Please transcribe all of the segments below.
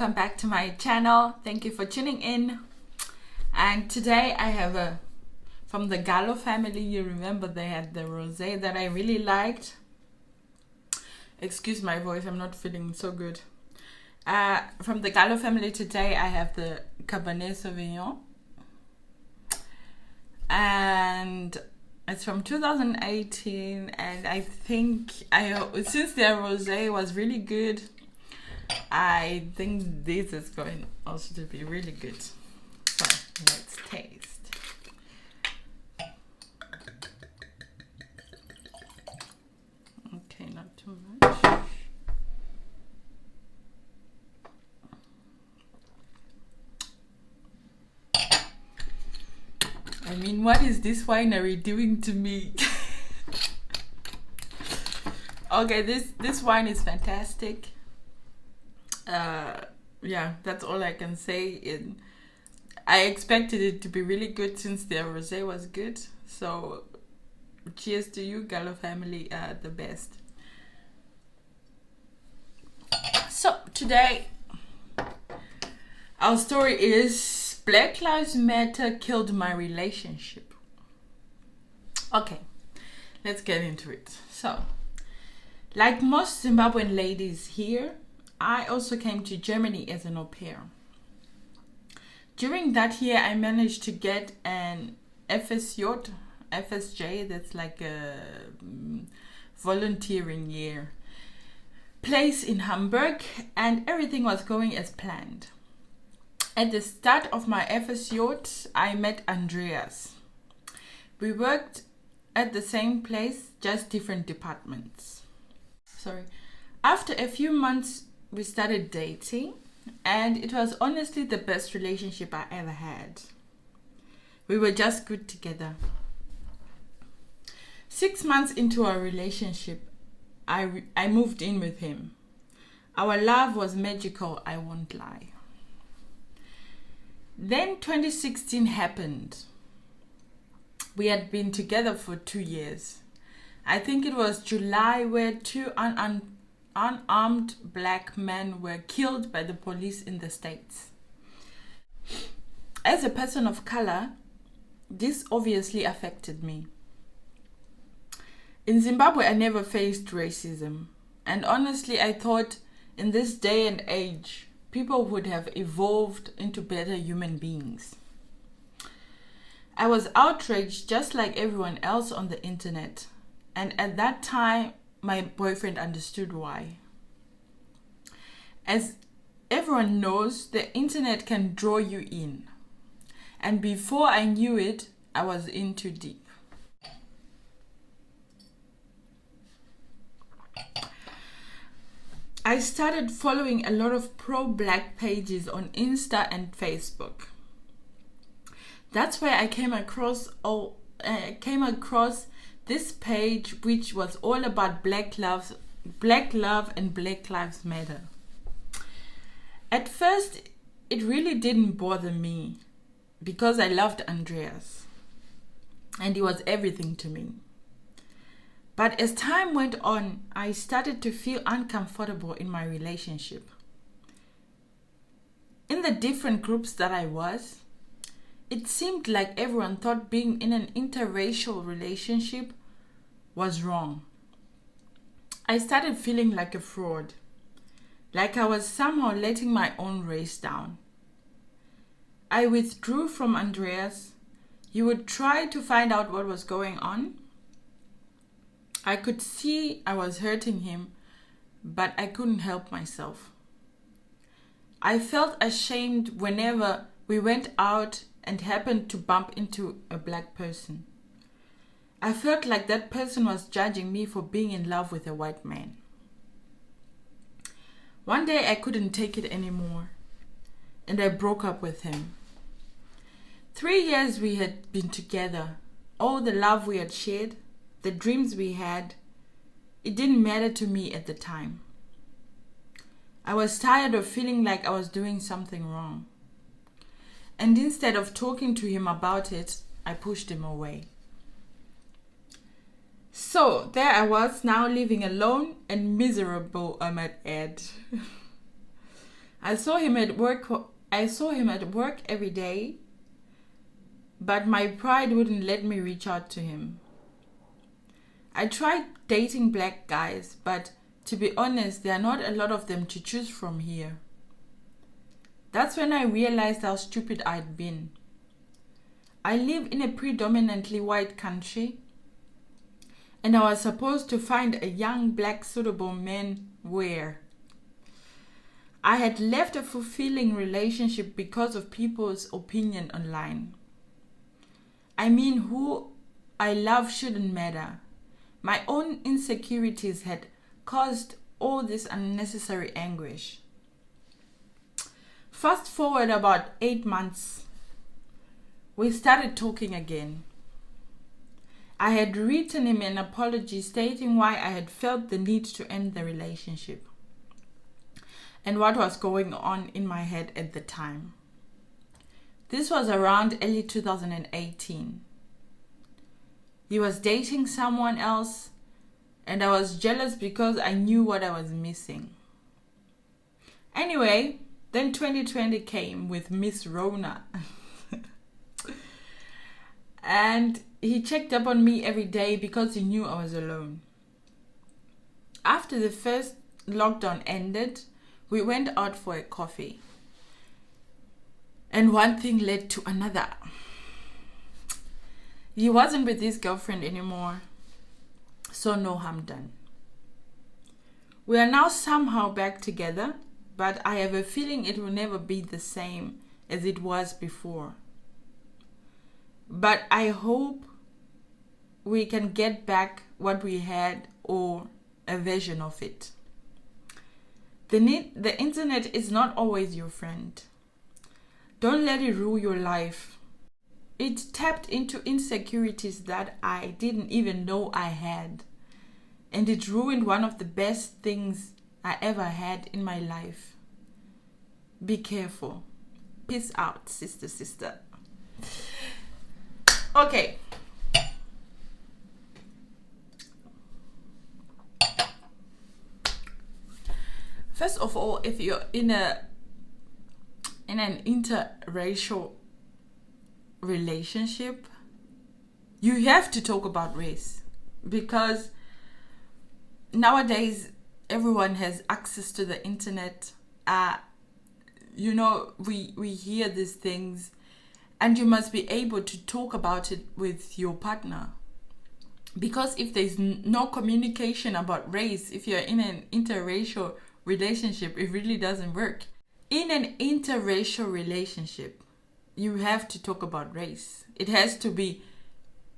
welcome back to my channel. Thank you for tuning in. And today I have from the Gallo family. You remember they had the rosé that I really liked. Excuse my voice, I'm not feeling so good. From the Gallo family today I have the Cabernet Sauvignon. And it's from 2018, and I think since their rosé was really good, I think this is going also to be really good. So let's taste. Okay, not too much. I mean, what is this winery doing to me? Okay, this wine is fantastic. Yeah, that's all I can say. I expected it to be really good since their rosé was good. So cheers to you, Gallo family, the best. So today our story is Black Lives Matter killed my relationship. Okay, let's get into it. So, like most Zimbabwean ladies here, I also came to Germany as an au pair. During that year, I managed to get an FSJ, that's like a volunteering year, place in Hamburg, and everything was going as planned. At the start of my FSJ, I met Andreas. We worked at the same place, just different departments. After a few months, we started dating, and it was honestly the best relationship I ever had. We were just good together. 6 months into our relationship, I moved in with him. Our love was magical, I won't lie. Then 2016 happened. We had been together for 2 years. I think it was July, where two unarmed black men were killed by the police in the States. As a person of color, this obviously affected me. In Zimbabwe, I never faced racism. And honestly, I thought in this day and age, people would have evolved into better human beings. I was outraged just like everyone else on the internet. And at that time, my boyfriend understood why. As everyone knows, the internet can draw you in. And before I knew it, I was in too deep. I started following a lot of pro-black pages on Insta and Facebook. That's where I came across this page, which was all about black love and Black Lives Matter. At first, it really didn't bother me because I loved Andreas and he was everything to me. But as time went on, I started to feel uncomfortable in my relationship. In the different groups that I was, it seemed like everyone thought being in an interracial relationship was wrong. I started feeling like a fraud, like I was somehow letting my own race down. I withdrew from Andreas. He would try to find out what was going on. I could see I was hurting him, but I couldn't help myself. I felt ashamed whenever we went out and happened to bump into a black person. I felt like that person was judging me for being in love with a white man. One day I couldn't take it anymore, and I broke up with him. 3 years we had been together. All the love we had shared, the dreams we had, it didn't matter to me at the time. I was tired of feeling like I was doing something wrong. And instead of talking to him about it, I pushed him away. So there I was, now living alone and miserable, I might add. I saw him at work. I saw him at work every day, but my pride wouldn't let me reach out to him. I tried dating black guys, but to be honest, there are not a lot of them to choose from here. That's when I realized how stupid I'd been. I live in a predominantly white country, and I was supposed to find a young black suitable man where? I had left a fulfilling relationship because of people's opinion online. I mean, who I love shouldn't matter. My own insecurities had caused all this unnecessary anguish. Fast forward about 8 months, we started talking again. I had written him an apology stating why I had felt the need to end the relationship and what was going on in my head at the time. This was around early 2018. He was dating someone else, and I was jealous because I knew what I was missing. Anyway, then 2020 came with Miss Rona. And he checked up on me every day because he knew I was alone. After the first lockdown ended, we went out for a coffee. And one thing led to another. He wasn't with his girlfriend anymore, so no harm done. We are now somehow back together, but I have a feeling it will never be the same as it was before. But I hope we can get back what we had or a version of it. The internet is not always your friend. Don't let it rule your life. It tapped into insecurities that I didn't even know I had. And it ruined one of the best things I ever had in my life. Be careful. Peace out, sister. Okay. First of all, if you're in an interracial relationship, you have to talk about race, because nowadays everyone has access to the internet. We hear these things, and you must be able to talk about it with your partner. Because if there's no communication about race, if you're in an interracial relationship, it really doesn't work. In an interracial relationship, you have to talk about race. It has to be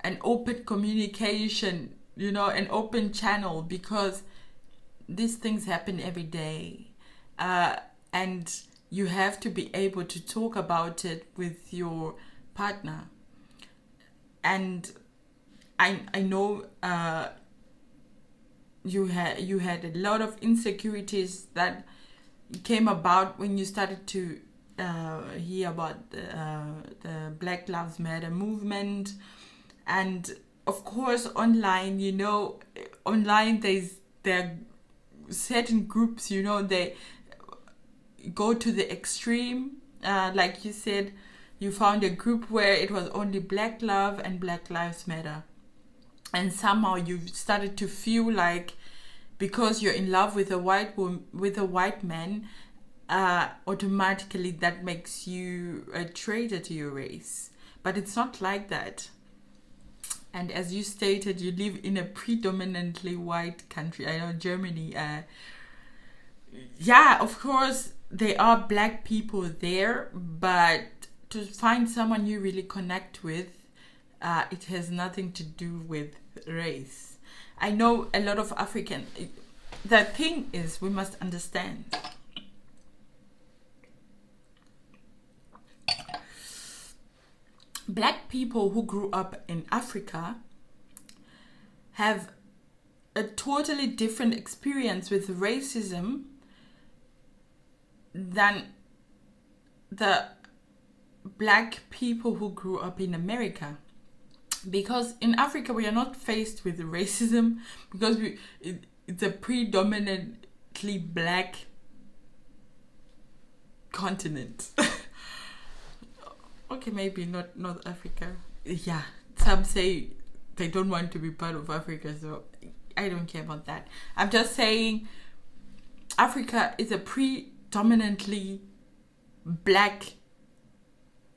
an open communication, an open channel, because these things happen every day. And you have to be able to talk about it with your partner. And I know you had a lot of insecurities that came about when you started to hear about the Black Lives Matter movement. And of course online, online there are certain groups, they go to the extreme. Like you said, you found a group where it was only Black love and Black Lives Matter. And somehow you started to feel like, because you're in love with a white man, automatically that makes you a traitor to your race. But it's not like that. And as you stated, you live in a predominantly white country. I know Germany. Of course, there are black people there, but to find someone you really connect with, it has nothing to do with race. I know a lot of African. The thing is, we must understand. Black people who grew up in Africa have a totally different experience with racism than the black people who grew up in America. Because in Africa we are not faced with racism, because it's a predominantly black continent. Okay, maybe not North Africa. Yeah, some say they don't want to be part of Africa, so I don't care about that. I'm just saying Africa is a predominantly black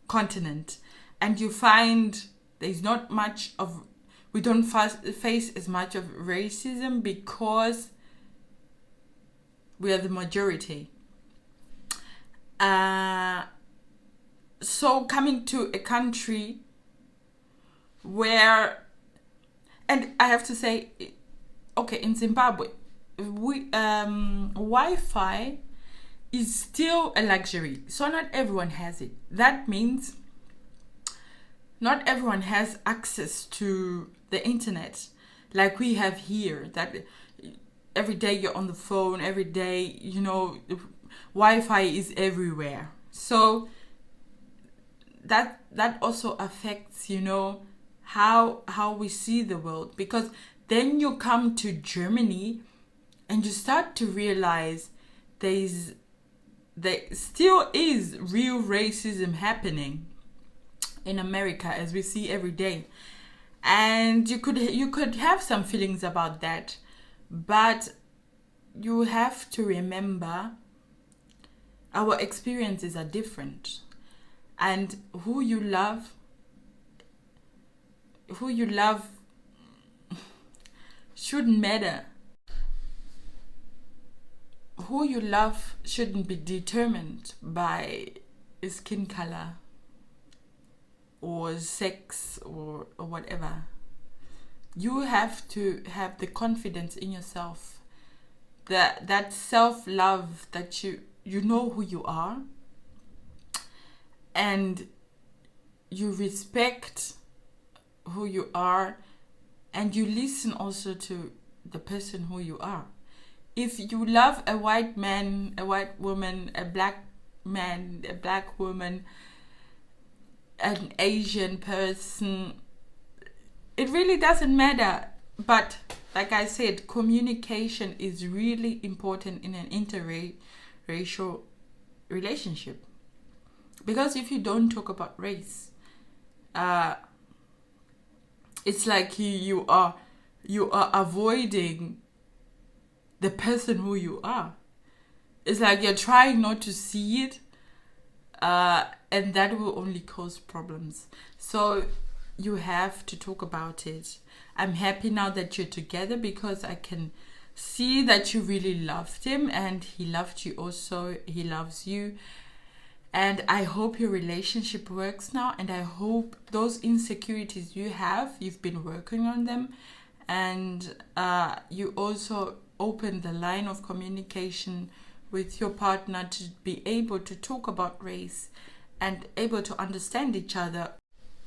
continent, and you find there's not much of, we don't face as much of racism because we are the majority. So coming to a country where, and I have to say, okay, in Zimbabwe, Wi-Fi is still a luxury, so not everyone has it. That means not everyone has access to the internet like we have here, that every day you're on the phone, every day, Wi-Fi is everywhere. So that also affects, how we see the world. Because then you come to Germany and you start to realize there still is real racism happening in America, as we see every day. And you could have some feelings about that, but you have to remember our experiences are different, and who you love shouldn't matter. Who you love shouldn't be determined by skin color or sex or whatever. You have to have the confidence in yourself, that self-love, that you know who you are, and you respect who you are, and you listen also to the person who you are. If you love a white man, a white woman, a black man, a black woman, an Asian person, it really doesn't matter. But like I said, communication is really important in an interracial relationship. Because if you don't talk about race, it's like you are avoiding the person who you are. It's like you're trying not to see it, and that will only cause problems. So you have to talk about it. I'm happy now that you're together, because I can see that you really loved him, and he loved you also. He loves you. And I hope your relationship works now, and I hope those insecurities you've been working on them, and you also open the line of communication with your partner to be able to talk about race and able to understand each other.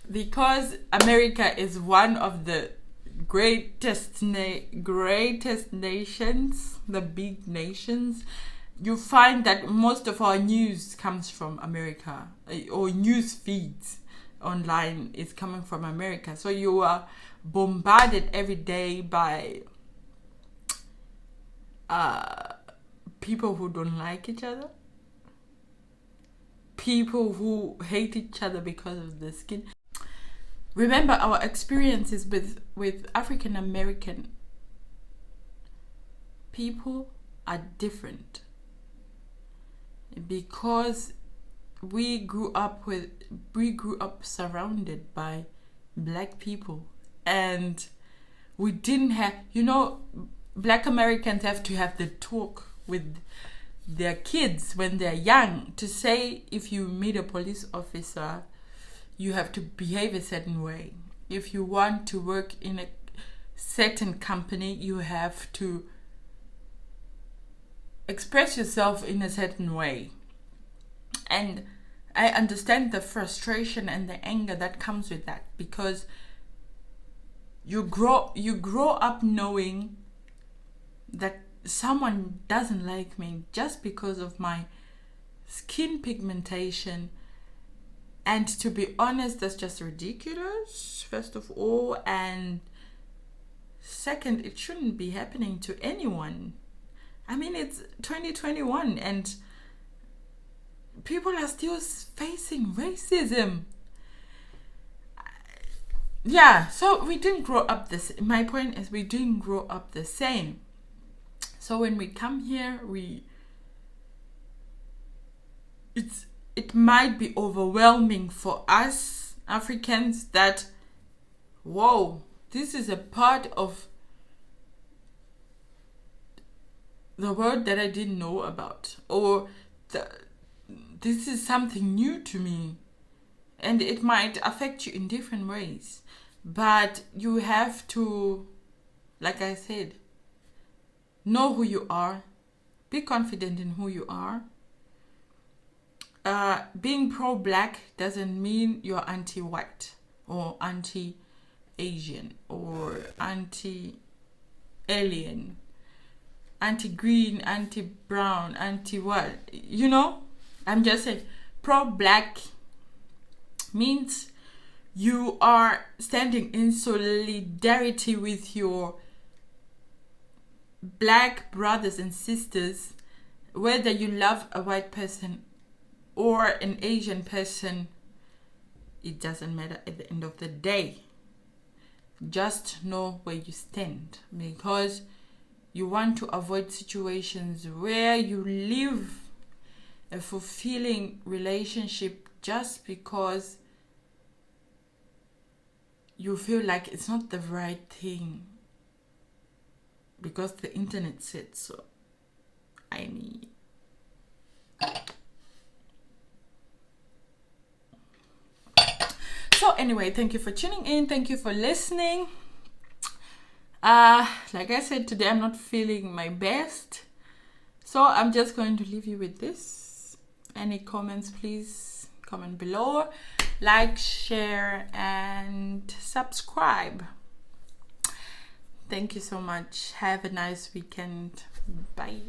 Because America is one of the greatest nations, the big nations, you find that most of our news comes from America, or news feeds online is coming from America. So you are bombarded every day by people who don't like each other, people who hate each other because of the skin. Remember, our experiences with African American people are different, because we grew up surrounded by black people, and we didn't have, black Americans have to have the talk with their kids when they're young, to say, if you meet a police officer, you have to behave a certain way. If you want to work in a certain company, you have to express yourself in a certain way. And I understand the frustration and the anger that comes with that, because you grow up knowing that someone doesn't like me just because of my skin pigmentation. And to be honest, that's just ridiculous, first of all. And second, it shouldn't be happening to anyone. I mean, it's 2021, and people are still facing racism. Yeah, so we didn't grow up this. My point is, we didn't grow up the same. So when we come here, it might be overwhelming for us Africans that, whoa, this is a part of the world that I didn't know about, or this is something new to me, and it might affect you in different ways. But you have to, like I said, know who you are, be confident in who you are. Being pro-black doesn't mean you're anti-white or anti-Asian or anti-alien, anti-green, anti-brown, anti-what, you know? I'm just saying, pro-black means you are standing in solidarity with your black brothers and sisters, whether you love a white person or an Asian person. It doesn't matter at the end of the day. Just know where you stand, because you want to avoid situations where you live a fulfilling relationship just because you feel like it's not the right thing because the internet said so. I mean, so anyway, thank you for tuning in. Thank you for listening. Like I said, today I'm not feeling my best, so I'm just going to leave you with this. Any comments, please comment below. Like, share, and subscribe. Thank you so much. Have a nice weekend. Bye.